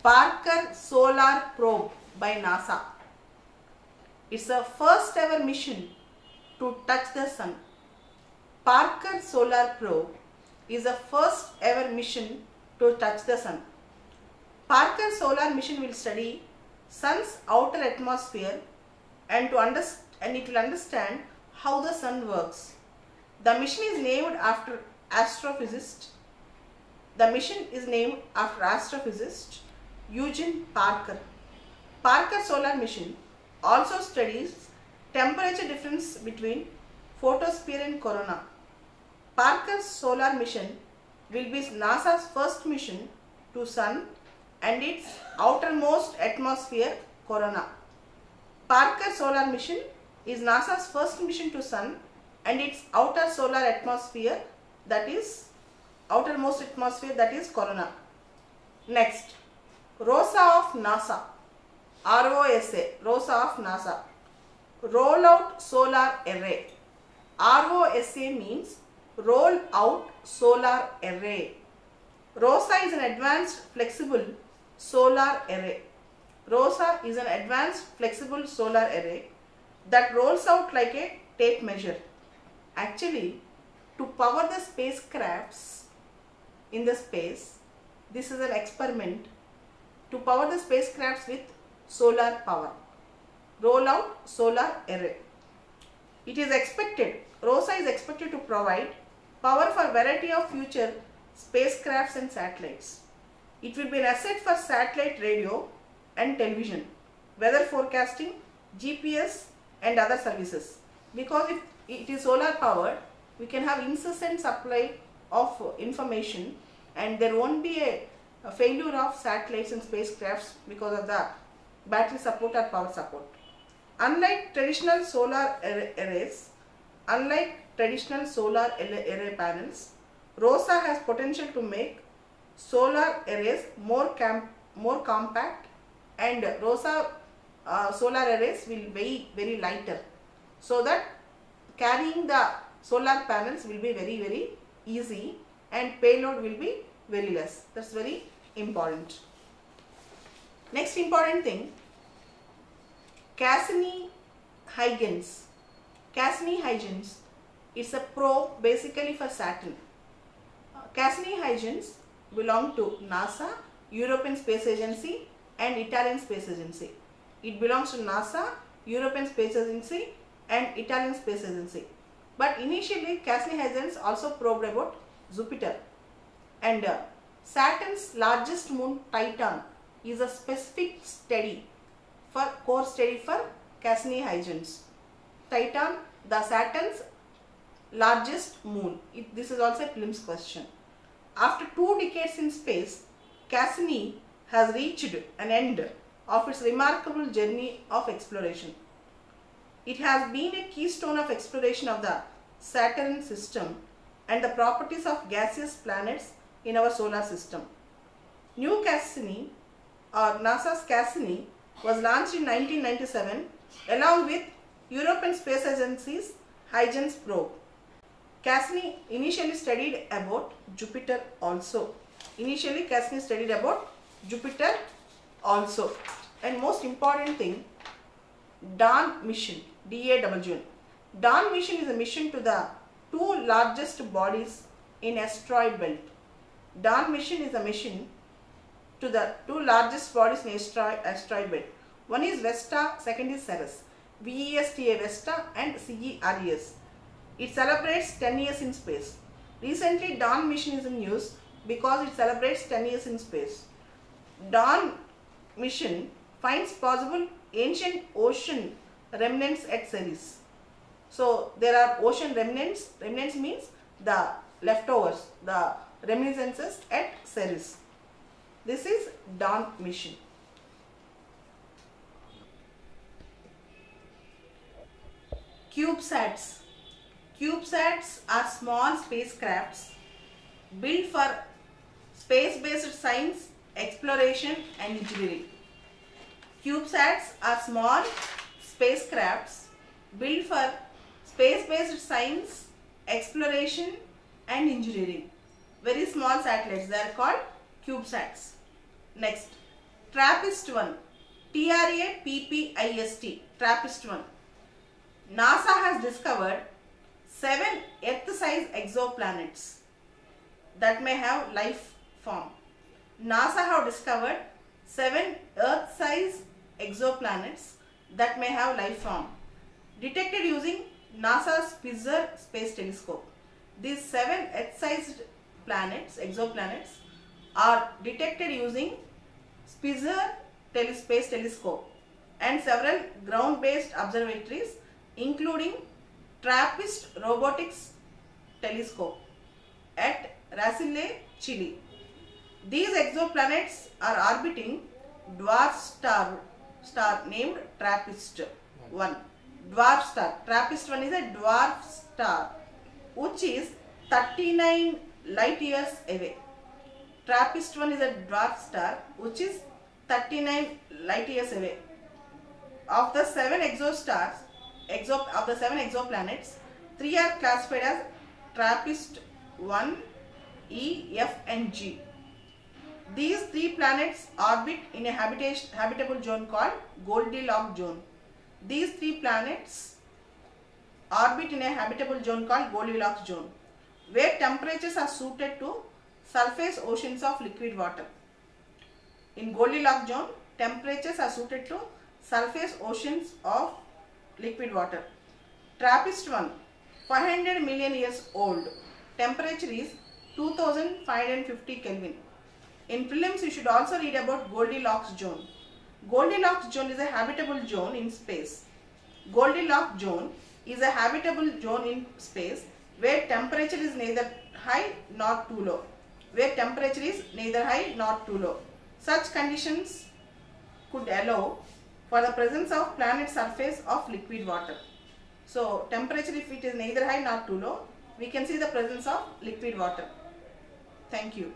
Parker Solar Probe by NASA. It's the first ever mission to touch the sun. Parker Solar Probe is the first ever mission to touch the sun. Parker Solar mission will study sun's outer atmosphere and it will understand how the sun works. The mission is named after astrophysicist. The mission is named after astrophysicist Eugene Parker. Parker Solar mission also studies temperature difference between photosphere and corona. Parker Solar mission will be NASA's first mission to sun and its outermost atmosphere, corona. Parker Solar mission is NASA's first mission to sun and its outer solar atmosphere, that is outermost atmosphere, that is corona. Next, ROSA of NASA. ROSA, ROSA of NASA. Rollout Solar Array. ROSA means Roll Out Solar Array. ROSA is an advanced flexible solar array. ROSA is an advanced flexible solar array that rolls out like a tape measure. Actually, to power the spacecrafts in the space, this is an experiment to power the spacecrafts with solar power. Rollout solar array. It is expected, ROSA is expected to provide power for a variety of future spacecrafts and satellites. It will be an asset for satellite radio and television, weather forecasting, GPS and other services. Because if it is solar powered, we can have incessant supply of information and there won't be a failure of satellites and spacecrafts because of the battery support or power support. Unlike traditional solar arrays, unlike traditional solar array panels, ROSA has potential to make solar arrays more compact, and ROSA solar arrays will weigh very lighter, so that carrying the solar panels will be very easy and payload will be very less. That's very important. Next important thing, Cassini-Huygens. Cassini-Huygens, it's a probe basically for Saturn. Cassini-Huygens belong to NASA, European Space Agency and Italian Space Agency. It belongs to NASA, European Space Agency and Italian Space Agency. But initially Cassini-Huygens also probed about Jupiter, and Saturn's largest moon, Titan, is a specific core study for Cassini-Huygens. Titan, the Saturn's largest moon. This is also a Prelims question. After 2 decades in space, Cassini has reached an end of its remarkable journey of exploration. It has been a keystone of exploration of the Saturn system and the properties of gaseous planets in our solar system. New Cassini, or NASA's Cassini, was launched in 1997 along with European Space Agency's Huygens probe. Cassini initially studied about Jupiter also. And most important thing, Dawn mission, DAWN. Dawn mission is a mission to the 2 largest bodies in asteroid belt. Dawn mission is a mission to the 2 largest bodies in asteroid belt. One is Vesta, second is Ceres. VESTA Vesta and CERES. It celebrates 10 years in space. Recently, Dawn mission is in news because it celebrates 10 years in space. Dawn mission finds possible ancient ocean remnants at Ceres. So there are ocean remnants. Remnants means the leftovers, the reminiscences at Ceres. This is Dawn mission. CubeSats. CubeSats are small spacecrafts built for space-based science, exploration and engineering. CubeSats are small spacecrafts built for space-based science, exploration and engineering. Very small satellites, they are called CubeSats. Next, TRAPPIST-1, TRAPPIST, TRAPPIST-1. NASA has discovered 7 Earth-sized exoplanets that may have life form. NASA have discovered 7 Earth-sized exoplanets that may have life form, detected using NASA's Spitzer Space Telescope. These 7 Earth-sized exoplanets, are detected using Spitzer Space Telescope and several ground-based observatories, including TRAPPIST Robotics Telescope at Racine, Chile. These exoplanets are orbiting dwarf star named TRAPPIST-1. Dwarf star. TRAPPIST-1 is a dwarf star which is 39 light years away. TRAPPIST-1 is a dwarf star which is 39 light years away. Of the 7 exoplanets, 3 are classified as TRAPPIST-1, E, F and G. These 3 planets orbit in a habitable zone called Goldilocks zone. These 3 planets orbit in a habitable zone called Goldilocks zone, where temperatures are suited to surface oceans of liquid water. In Goldilocks zone, temperatures are suited to surface oceans of liquid water. TRAPPIST-1, 500 million years old. Temperature is 2550 Kelvin. In prelims, you should also read about Goldilocks zone. Goldilocks zone is a habitable zone in space. Goldilocks zone is a habitable zone in space where temperature is neither high nor too low. Such conditions could allow for the presence of planet surface of liquid water. So, temperature, if it is neither high nor too low, we can see the presence of liquid water. Thank you.